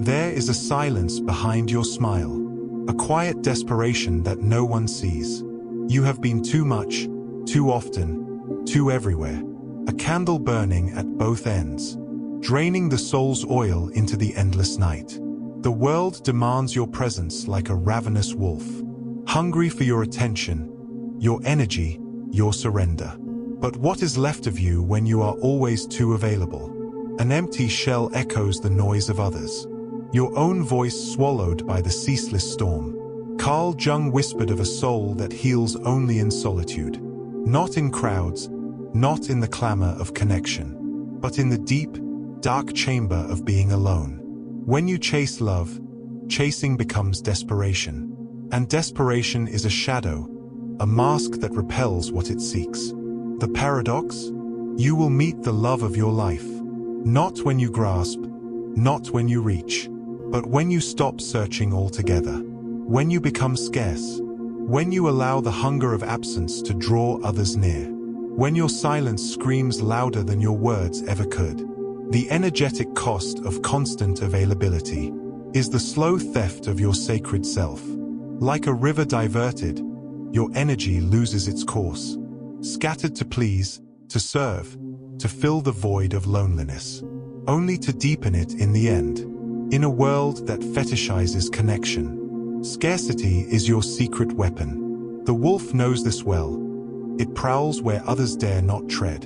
There is a silence behind your smile, a quiet desperation that no one sees. You have been too much, too often, too everywhere. A candle burning at both ends, draining the soul's oil into the endless night. The world demands your presence like a ravenous wolf, hungry for your attention, your energy, your surrender. But what is left of you when you are always too available? An empty shell echoes the noise of others, your own voice swallowed by the ceaseless storm. Carl Jung whispered of a soul that heals only in solitude, not in crowds, not in the clamor of connection, but in the deep, dark chamber of being alone. When you chase love, chasing becomes desperation. And desperation is a shadow, a mask that repels what it seeks. The paradox? You will meet the love of your life, not when you grasp, not when you reach, but when you stop searching altogether, when you become scarce, when you allow the hunger of absence to draw others near, when your silence screams louder than your words ever could. The energetic cost of constant availability is the slow theft of your sacred self. Like a river diverted, your energy loses its course, scattered to please, to serve, to fill the void of loneliness, only to deepen it in the end. In a world that fetishizes connection, scarcity is your secret weapon. The wolf knows this well. It prowls where others dare not tread,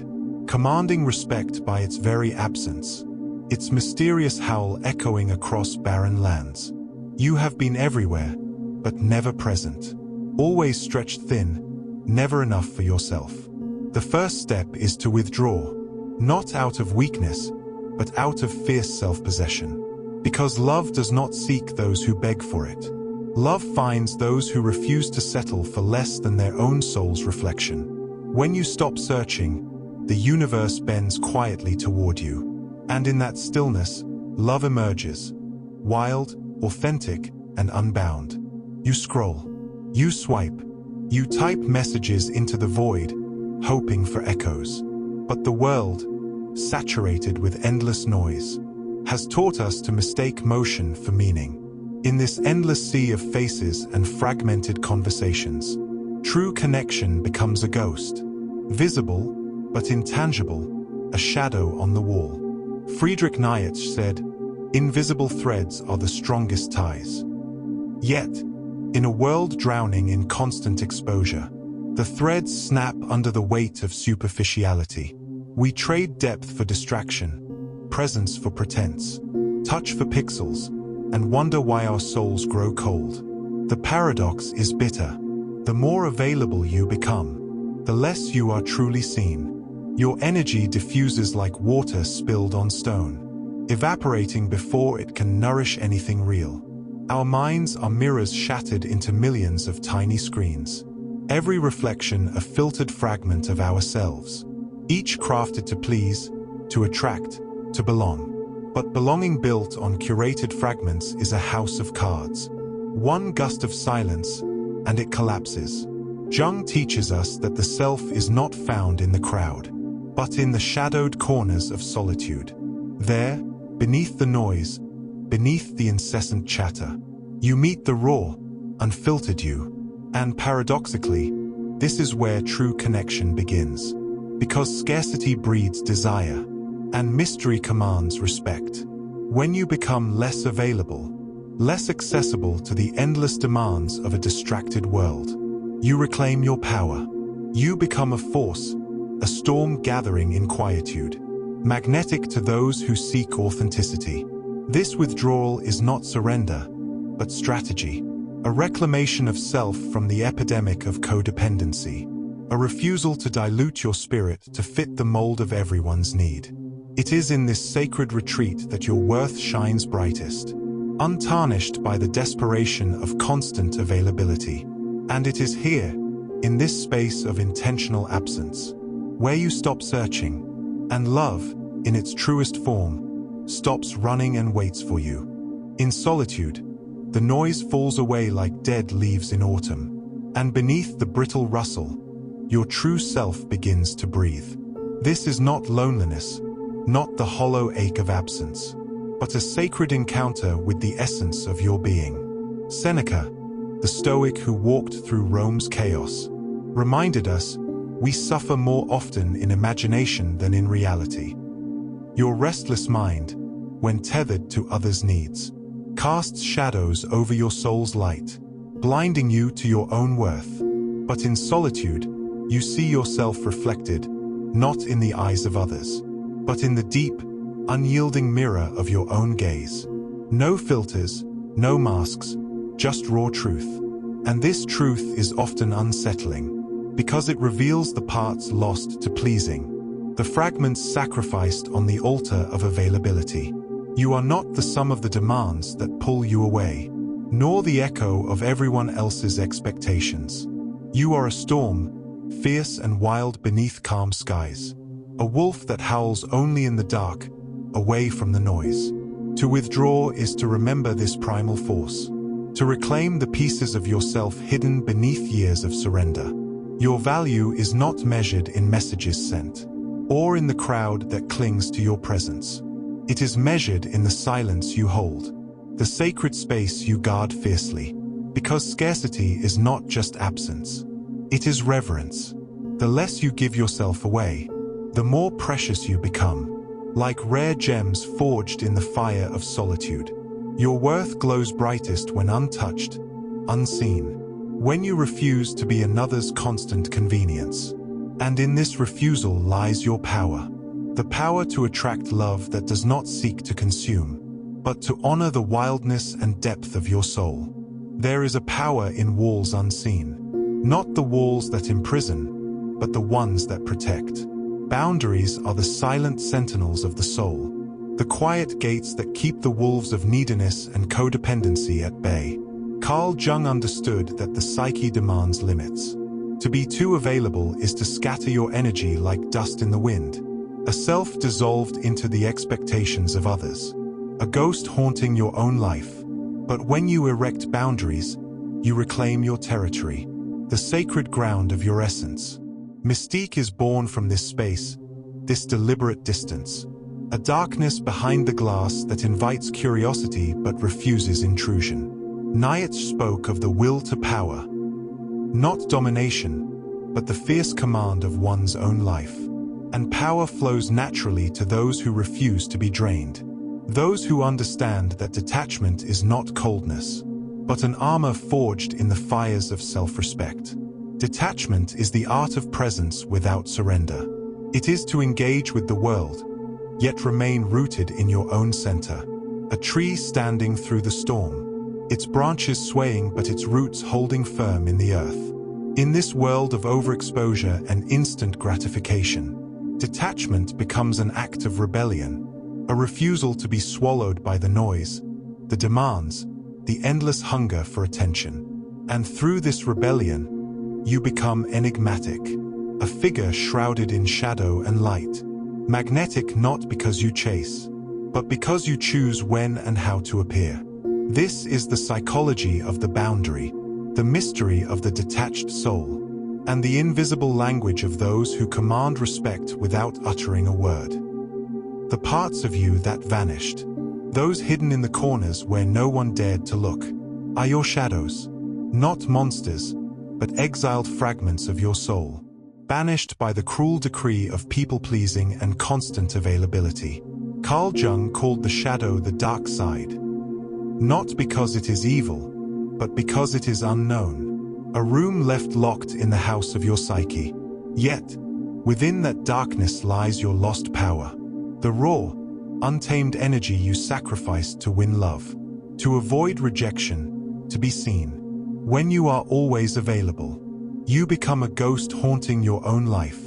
commanding respect by its very absence, its mysterious howl echoing across barren lands. You have been everywhere, but never present, always stretched thin, never enough for yourself. The first step is to withdraw, not out of weakness, but out of fierce self-possession. Because love does not seek those who beg for it. Love finds those who refuse to settle for less than their own soul's reflection. When you stop searching, the universe bends quietly toward you. And in that stillness, love emerges, wild, authentic, and unbound. You scroll, you swipe, you type messages into the void, hoping for echoes. But the world, saturated with endless noise, has taught us to mistake motion for meaning. In this endless sea of faces and fragmented conversations, true connection becomes a ghost, visible but intangible, a shadow on the wall. Friedrich Nietzsche said, "Invisible threads are the strongest ties." Yet, in a world drowning in constant exposure, the threads snap under the weight of superficiality. We trade depth for distraction, presence for pretense, touch for pixels, and wonder why our souls grow cold. The paradox is bitter. The more available you become, the less you are truly seen. Your energy diffuses like water spilled on stone, evaporating before it can nourish anything real. Our minds are mirrors shattered into millions of tiny screens. Every reflection a filtered fragment of ourselves, each crafted to please, to attract, to belong. But belonging built on curated fragments is a house of cards. One gust of silence, and it collapses. Jung teaches us that the self is not found in the crowd, but in the shadowed corners of solitude. There, beneath the noise, beneath the incessant chatter, you meet the raw, unfiltered you. And paradoxically, this is where true connection begins. Because scarcity breeds desire, and mystery commands respect. When you become less available, less accessible to the endless demands of a distracted world, you reclaim your power. You become a force, a storm gathering in quietude, magnetic to those who seek authenticity. This withdrawal is not surrender, but strategy, a reclamation of self from the epidemic of codependency, a refusal to dilute your spirit to fit the mold of everyone's need. It is in this sacred retreat that your worth shines brightest, untarnished by the desperation of constant availability. And it is here, in this space of intentional absence, where you stop searching, and love, in its truest form, stops running and waits for you. In solitude, the noise falls away like dead leaves in autumn, and beneath the brittle rustle, your true self begins to breathe. This is not loneliness, not the hollow ache of absence. but a sacred encounter with the essence of your being. Seneca, the Stoic who walked through Rome's chaos, reminded us, we suffer more often in imagination than in reality. Your restless mind, when tethered to others' needs, casts shadows over your soul's light, blinding you to your own worth. But in solitude, you see yourself reflected, not in the eyes of others, but in the deep, unyielding mirror of your own gaze. No filters, no masks, just raw truth. And this truth is often unsettling, because it reveals the parts lost to pleasing, the fragments sacrificed on the altar of availability. You are not the sum of the demands that pull you away, nor the echo of everyone else's expectations. You are a storm, fierce and wild beneath calm skies, a wolf that howls only in the dark, away from the noise. To withdraw is to remember this primal force, to reclaim the pieces of yourself hidden beneath years of surrender. Your value is not measured in messages sent, or in the crowd that clings to your presence. It is measured in the silence you hold, the sacred space you guard fiercely, because scarcity is not just absence. It is reverence. The less you give yourself away, the more precious you become, like rare gems forged in the fire of solitude. Your worth glows brightest when untouched, unseen, when you refuse to be another's constant convenience. And in this refusal lies your power, the power to attract love that does not seek to consume, but to honor the wildness and depth of your soul. There is a power in walls unseen, not the walls that imprison, but the ones that protect. Boundaries are the silent sentinels of the soul, the quiet gates that keep the wolves of neediness and codependency at bay. Carl Jung understood that the psyche demands limits. To be too available is to scatter your energy like dust in the wind, a self dissolved into the expectations of others, a ghost haunting your own life. But when you erect boundaries, you reclaim your territory, the sacred ground of your essence. Mystique is born from this space, this deliberate distance, a darkness behind the glass that invites curiosity but refuses intrusion. Nietzsche spoke of the will to power, not domination, but the fierce command of one's own life. And power flows naturally to those who refuse to be drained, those who understand that detachment is not coldness, but an armor forged in the fires of self-respect. Detachment is the art of presence without surrender. It is to engage with the world, yet remain rooted in your own center. A tree standing through the storm, its branches swaying but its roots holding firm in the earth. In this world of overexposure and instant gratification, detachment becomes an act of rebellion, a refusal to be swallowed by the noise, the demands, the endless hunger for attention. And through this rebellion, you become enigmatic, a figure shrouded in shadow and light. Magnetic not because you chase, but because you choose when and how to appear. This is the psychology of the boundary, the mystery of the detached soul, and the invisible language of those who command respect without uttering a word. The parts of you that vanished, those hidden in the corners where no one dared to look, are your shadows, not monsters, but exiled fragments of your soul, banished by the cruel decree of people-pleasing and constant availability. Carl Jung called the shadow the dark side, not because it is evil, but because it is unknown, a room left locked in the house of your psyche. Yet, within that darkness lies your lost power, the raw, untamed energy you sacrificed to win love, to avoid rejection, to be seen. When you are always available, you become a ghost haunting your own life,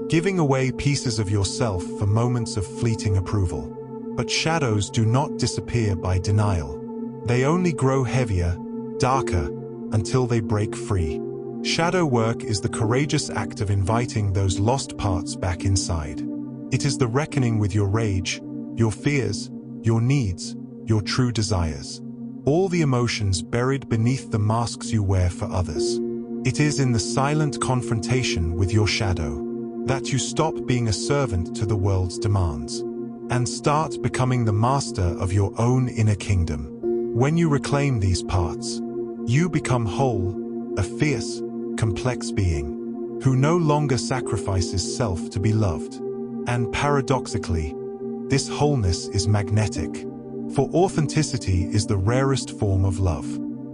giving away pieces of yourself for moments of fleeting approval. But shadows do not disappear by denial. They only grow heavier, darker, until they break free. Shadow work is the courageous act of inviting those lost parts back inside. It is the reckoning with your rage, your fears, your needs, your true desires. All the emotions buried beneath the masks you wear for others. It is in the silent confrontation with your shadow that you stop being a servant to the world's demands, and start becoming the master of your own inner kingdom. When you reclaim these parts, you become whole, a fierce, complex being, who no longer sacrifices self to be loved. And paradoxically, this wholeness is magnetic, for authenticity is the rarest form of love.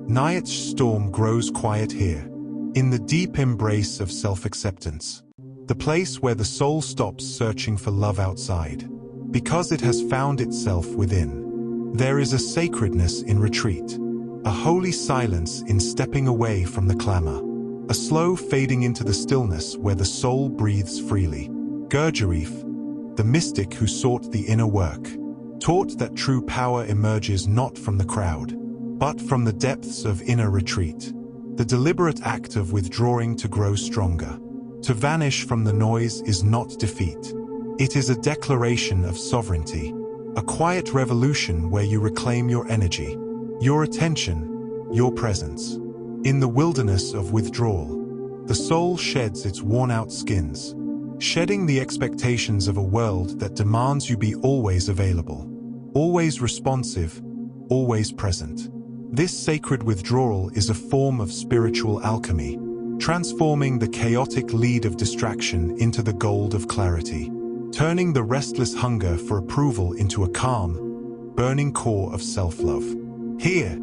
Night's storm grows quiet here, in the deep embrace of self-acceptance, the place where the soul stops searching for love outside, because it has found itself within. There is a sacredness in retreat, a holy silence in stepping away from the clamor, a slow fading into the stillness where the soul breathes freely. Gurdjieff, the mystic who sought the inner work, taught that true power emerges not from the crowd, but from the depths of inner retreat, the deliberate act of withdrawing to grow stronger. To vanish from the noise is not defeat. It is a declaration of sovereignty, a quiet revolution where you reclaim your energy, your attention, your presence. In the wilderness of withdrawal, the soul sheds its worn-out skins, shedding the expectations of a world that demands you be always available, always responsive, always present. This sacred withdrawal is a form of spiritual alchemy, transforming the chaotic lead of distraction into the gold of clarity, turning the restless hunger for approval into a calm, burning core of self-love. Here,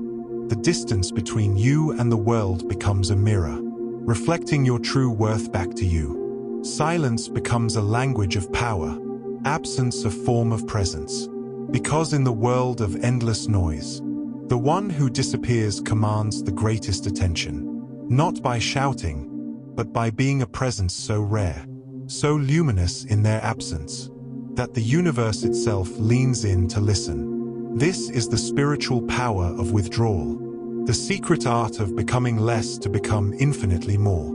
the distance between you and the world becomes a mirror, reflecting your true worth back to you. Silence becomes a language of power, absence a form of presence. Because in the world of endless noise, the one who disappears commands the greatest attention, not by shouting, but by being a presence so rare, so luminous in their absence, that the universe itself leans in to listen. This is the spiritual power of withdrawal, the secret art of becoming less to become infinitely more.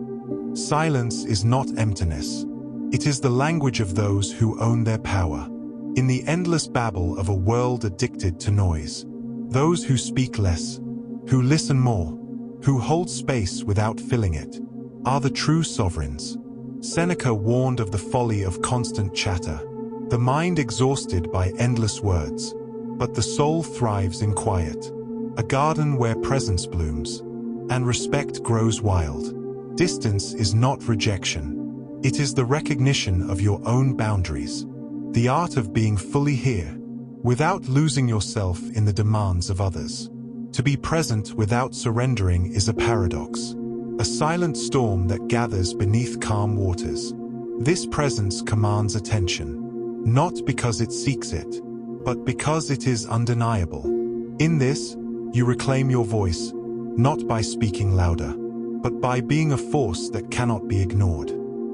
Silence is not emptiness. It is the language of those who own their power. In the endless babble of a world addicted to noise, those who speak less, who listen more, who hold space without filling it, are the true sovereigns. Seneca warned of the folly of constant chatter, the mind exhausted by endless words, but the soul thrives in quiet, a garden where presence blooms, and respect grows wild. Distance is not rejection. It is the recognition of your own boundaries, the art of being fully here, without losing yourself in the demands of others. To be present without surrendering is a paradox, a silent storm that gathers beneath calm waters. This presence commands attention, not because it seeks it, but because it is undeniable. In this, you reclaim your voice, not by speaking louder, but by being a force that cannot be ignored.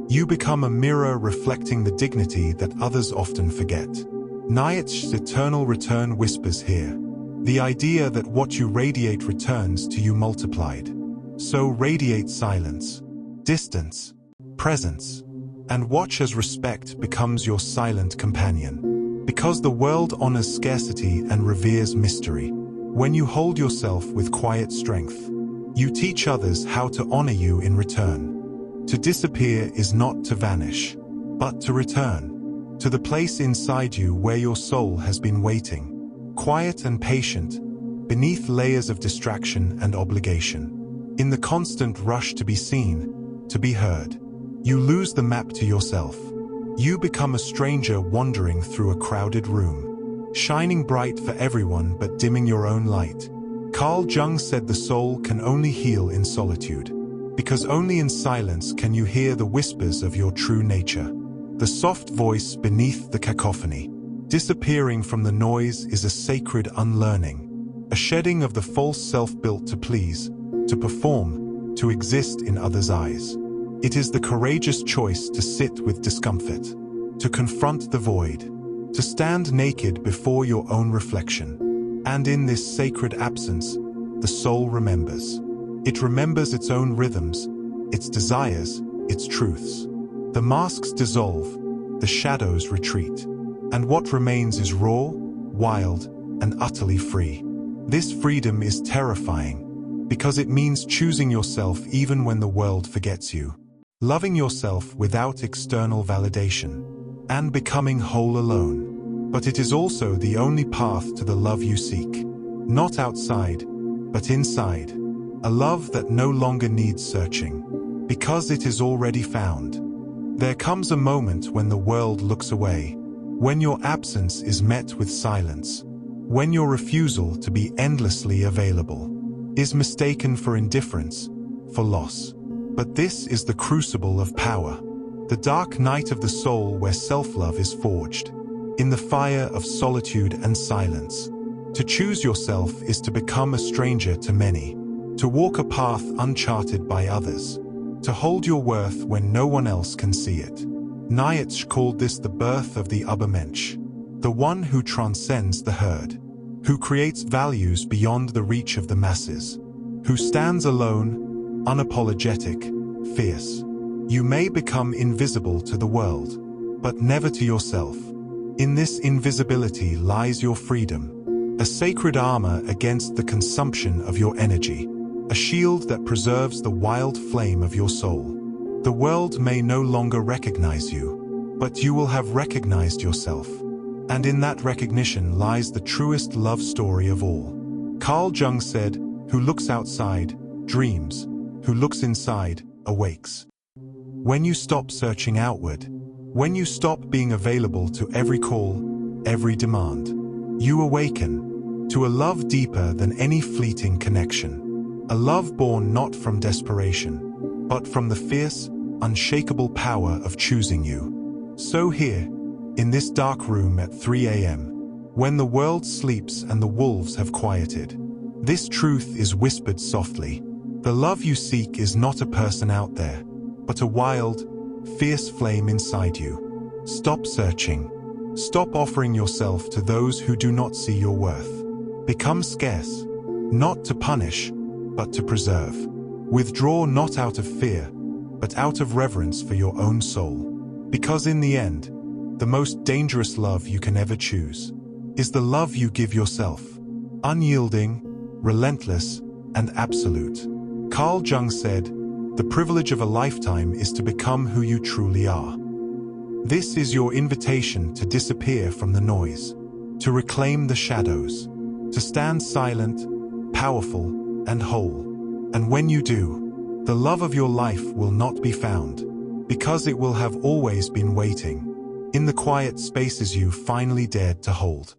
You become a mirror reflecting the dignity that others often forget. Nietzsche's eternal return whispers here, the idea that what you radiate returns to you multiplied. So radiate silence, distance, presence, and watch as respect becomes your silent companion. Because the world honors scarcity and reveres mystery, when you hold yourself with quiet strength, you teach others how to honor you in return. To disappear is not to vanish, but to return, to the place inside you where your soul has been waiting, quiet and patient, beneath layers of distraction and obligation. In the constant rush to be seen, to be heard, you lose the map to yourself. You become a stranger wandering through a crowded room, shining bright for everyone but dimming your own light. Carl Jung said the soul can only heal in solitude, because only in silence can you hear the whispers of your true nature, the soft voice beneath the cacophony. Disappearing from the noise is a sacred unlearning, a shedding of the false self built to please, to perform, to exist in others' eyes. It is the courageous choice to sit with discomfort, to confront the void, to stand naked before your own reflection. And in this sacred absence, the soul remembers. It remembers its own rhythms, its desires, its truths. The masks dissolve, the shadows retreat, and what remains is raw, wild, and utterly free. This freedom is terrifying, because it means choosing yourself even when the world forgets you, loving yourself without external validation, and becoming whole alone. but it is also the only path to the love you seek. Not outside, but inside. A love that no longer needs searching, because it is already found. There comes a moment when the world looks away, when your absence is met with silence, when your refusal to be endlessly available is mistaken for indifference, for loss. But this is the crucible of power, the dark night of the soul where self-love is forged, in the fire of solitude and silence. To choose yourself is to become a stranger to many, to walk a path uncharted by others, to hold your worth when no one else can see it. Nietzsche called this the birth of the Übermensch, the one who transcends the herd, who creates values beyond the reach of the masses, who stands alone, unapologetic, fierce. You may become invisible to the world, but never to yourself. In this invisibility lies your freedom, a sacred armor against the consumption of your energy, a shield that preserves the wild flame of your soul. The world may no longer recognize you, but you will have recognized yourself. And in that recognition lies the truest love story of all. Carl Jung said, "Who looks outside, dreams. Who looks inside, awakes." When you stop searching outward, when you stop being available to every call, every demand, you awaken to a love deeper than any fleeting connection. A love born not from desperation, but from the fierce, unshakable power of choosing you. So here, in this dark room at 3 a.m., when the world sleeps and the wolves have quieted, this truth is whispered softly. The love you seek is not a person out there, but a wild, fierce flame inside you. Stop searching. Stop offering yourself to those who do not see your worth. Become scarce, not to punish, but to preserve. Withdraw not out of fear, but out of reverence for your own soul. Because in the end, the most dangerous love you can ever choose is the love you give yourself. Unyielding, relentless, and absolute. Carl Jung said, "The privilege of a lifetime is to become who you truly are." This is your invitation to disappear from the noise, to reclaim the shadows, to stand silent, powerful, and whole. And when you do, the love of your life will not be found, because it will have always been waiting, in the quiet spaces you finally dared to hold.